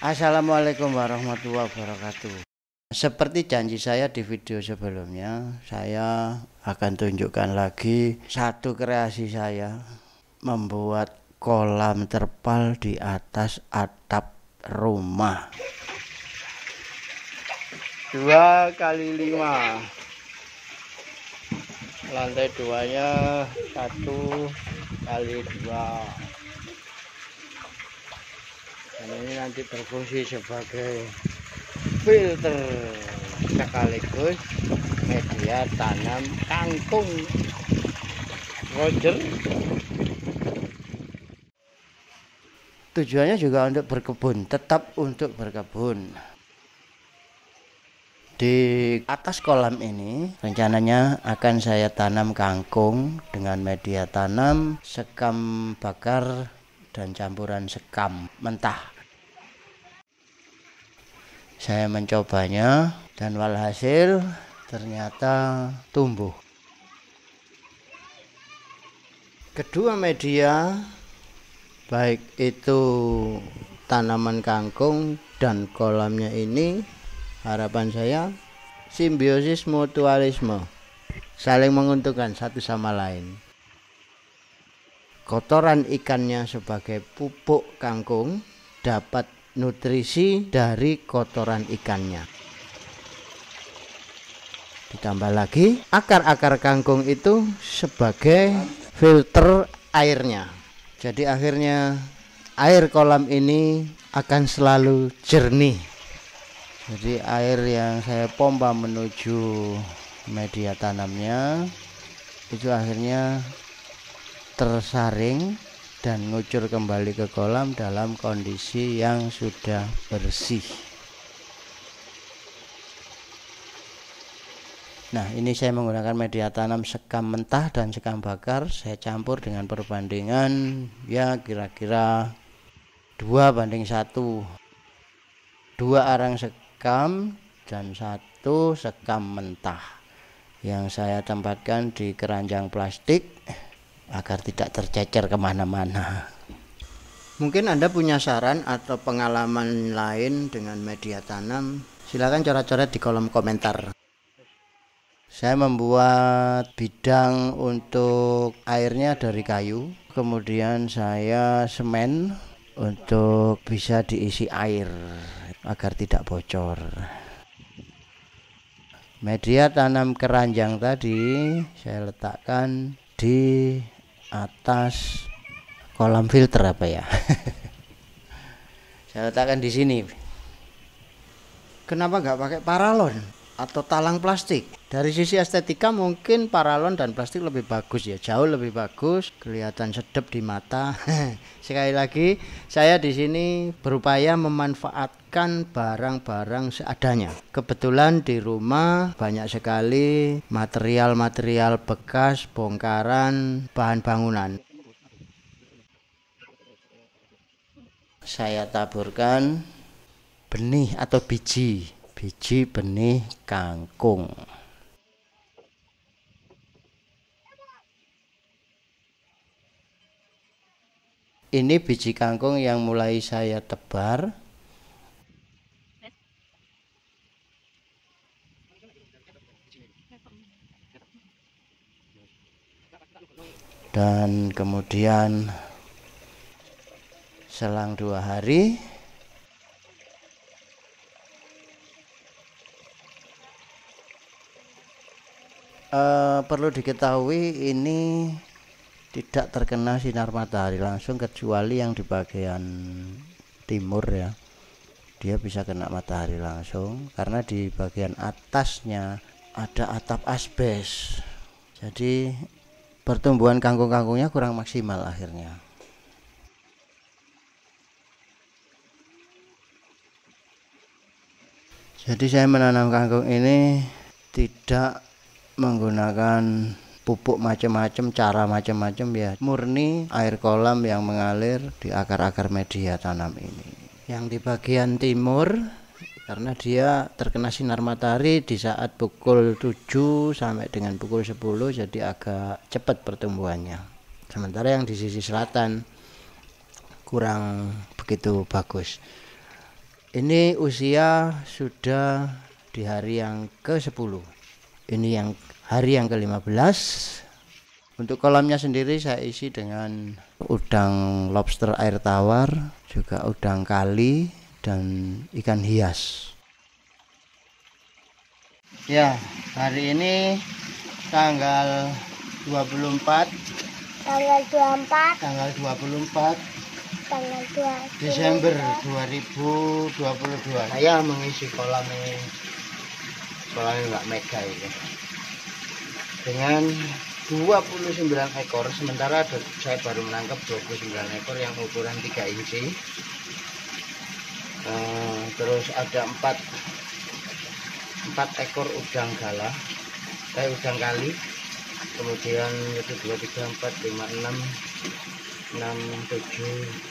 Assalamualaikum warahmatullahi wabarakatuh. Seperti janji saya di video sebelumnya, saya akan tunjukkan lagi satu kreasi saya, membuat kolam terpal di atas atap rumah. 2x5, lantai 2-nya 1x2. Dan ini nanti berfungsi sebagai filter sekaligus media tanam kangkung. Roger. Tujuannya juga untuk berkebun, tetap untuk berkebun. Di atas kolam ini rencananya akan saya tanam kangkung dengan media tanam sekam bakar dan campuran sekam mentah. Saya mencobanya dan walhasil ternyata tumbuh. Kedua media, baik itu tanaman kangkung dan kolamnya ini, harapan saya simbiosis mutualisme, saling menguntungkan satu sama lain. Kotoran ikannya sebagai pupuk kangkung dapat nutrisi dari kotoran ikannya. Ditambah lagi akar-akar kangkung itu sebagai filter airnya. Jadi akhirnya air kolam ini akan selalu jernih. Jadi air yang saya pompa menuju media tanamnya itu akhirnya tersaring dan ngucur kembali ke kolam dalam kondisi yang sudah bersih. Nah, ini saya menggunakan media tanam sekam mentah dan sekam bakar. Saya campur dengan perbandingan ya kira-kira 2:1. 2 arang sekam dan 1 sekam mentah yang saya tempatkan di keranjang plastik agar tidak tercecer kemana-mana. Mungkin Anda punya saran atau pengalaman lain dengan media tanam, silakan coret-coret di kolom komentar. Saya membuat bidang untuk airnya dari kayu, kemudian saya semen untuk bisa diisi air agar tidak bocor. Media tanam keranjang tadi saya letakkan di atas kolam filter apa ya? Saya letakkan di sini. Kenapa nggak pakai paralon atau talang plastik? Dari sisi estetika mungkin paralon dan plastik lebih bagus ya, jauh lebih bagus, kelihatan sedap di mata. Sekali lagi, saya di sini berupaya memanfaatkan barang-barang seadanya. Kebetulan di rumah banyak sekali material-material bekas, bongkaran, bahan bangunan. Saya taburkan benih atau biji benih kangkung. Ini biji kangkung yang mulai saya tebar. Dan kemudian selang 2 hari perlu diketahui ini tidak terkena sinar matahari langsung kecuali yang di bagian timur ya, dia bisa kena matahari langsung karena di bagian atasnya ada atap asbes, jadi pertumbuhan kangkung-kangkungnya kurang maksimal akhirnya. Jadi saya menanam kangkung ini tidak menggunakan pupuk macam-macam, cara macam-macam ya, murni air kolam yang mengalir di akar-akar media tanam ini. Yang di bagian timur karena dia terkena sinar matahari di saat pukul 7 sampai dengan pukul 10, jadi agak cepat pertumbuhannya. Sementara yang di sisi selatan kurang begitu bagus. Ini usia sudah di hari yang ke-10. Ini yang hari yang ke-15. Untuk kolamnya sendiri saya isi dengan udang lobster air tawar, juga udang kali dan ikan hias. Ya, hari ini tanggal 24 Desember 2022. Saya mengisi kolam ini Mbak Mega ini dengan 29 ekor. Sementara saya baru menangkap 29 ekor yang ukuran 3 inci. Terus ada 4 ekor udang gala, udang kali. Kemudian 1, 2, 3, 4, 5, 6, 7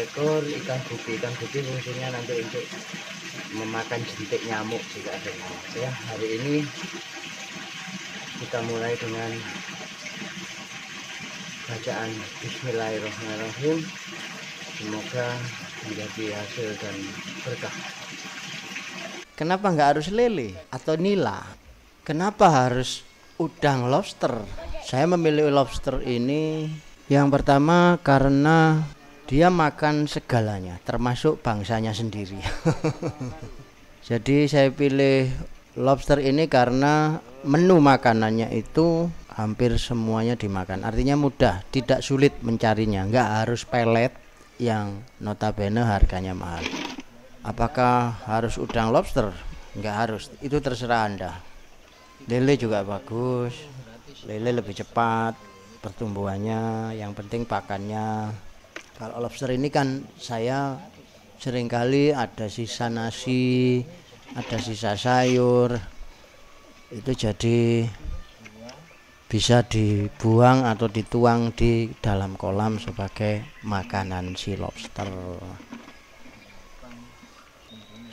ekor ikan gupi. Ikan gupi fungsinya nanti untuk memakan jentik nyamuk jika ada nyamuk. Ya, hari ini kita mulai dengan bacaan Bismillahirrahmanirrahim. Semoga menjadi hasil dan berkah. Kenapa nggak harus lele atau nila? Kenapa harus udang lobster? Saya memilih lobster ini yang pertama karena dia makan segalanya, termasuk bangsanya sendiri. Jadi saya pilih lobster ini karena menu makanannya itu hampir semuanya dimakan. Artinya mudah, tidak sulit mencarinya. Nggak harus pelet yang notabene harganya mahal. Apakah harus udang lobster? Nggak harus, itu terserah Anda. Lele juga bagus, lele lebih cepat pertumbuhannya, yang penting pakannya. Kalau lobster ini kan saya seringkali ada sisa nasi, ada sisa sayur, itu jadi bisa dibuang atau dituang di dalam kolam sebagai makanan si lobster.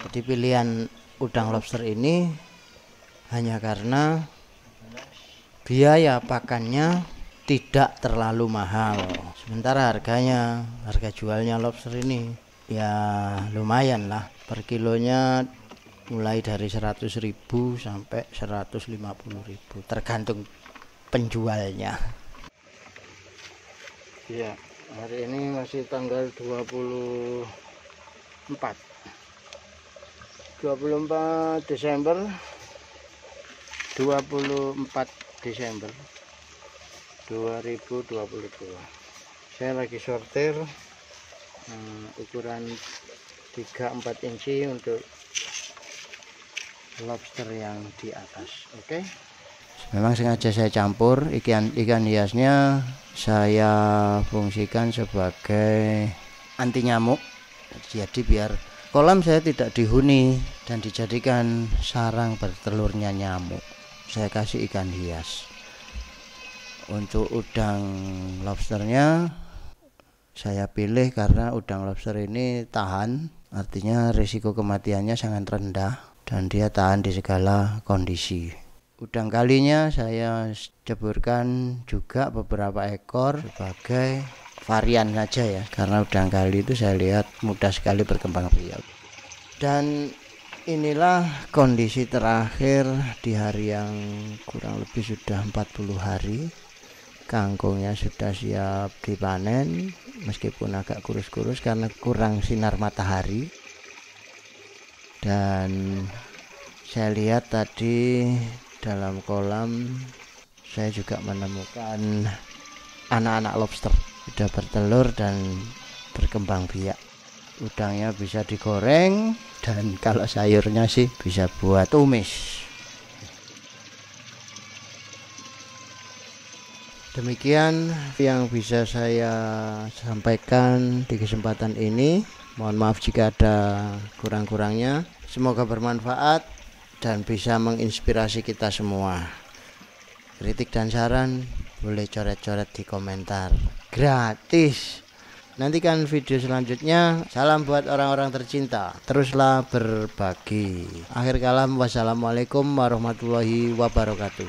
Jadi pilihan udang lobster ini hanya karena biaya pakannya tidak terlalu mahal. Sementara harga jualnya lobster ini ya lumayan lah, per kilonya mulai dari 100.000 sampai 150.000 tergantung penjualnya. Ya, hari ini masih tanggal 24 Desember 2022. Saya lagi sortir ukuran 3-4 inci untuk lobster yang di atas. Oke. Memang sengaja saya campur ikan hiasnya, saya fungsikan sebagai anti nyamuk. Jadi biar kolam saya tidak dihuni dan dijadikan sarang bertelurnya nyamuk, saya kasih ikan hias. Untuk udang lobsternya saya pilih karena udang lobster ini tahan, artinya risiko kematiannya sangat rendah dan dia tahan di segala kondisi. Udang kalinya saya ceburkan juga beberapa ekor sebagai varian saja ya, karena udang kali itu saya lihat mudah sekali berkembang biak. Dan inilah kondisi terakhir di hari yang kurang lebih sudah 40 hari. Kangkungnya sudah siap dipanen, meskipun agak kurus-kurus karena kurang sinar matahari. Dan saya lihat tadi dalam kolam saya juga menemukan anak-anak lobster sudah bertelur dan berkembang biak. Udangnya bisa digoreng dan kalau sayurnya sih bisa buat tumis. Demikian yang bisa saya sampaikan di kesempatan ini. Mohon maaf jika ada kurang-kurangnya. Semoga bermanfaat dan bisa menginspirasi kita semua. Kritik dan saran boleh coret-coret di komentar. Gratis. Nantikan video selanjutnya. Salam buat orang-orang tercinta. Teruslah berbagi. Akhir kalam, wassalamualaikum warahmatullahi wabarakatuh.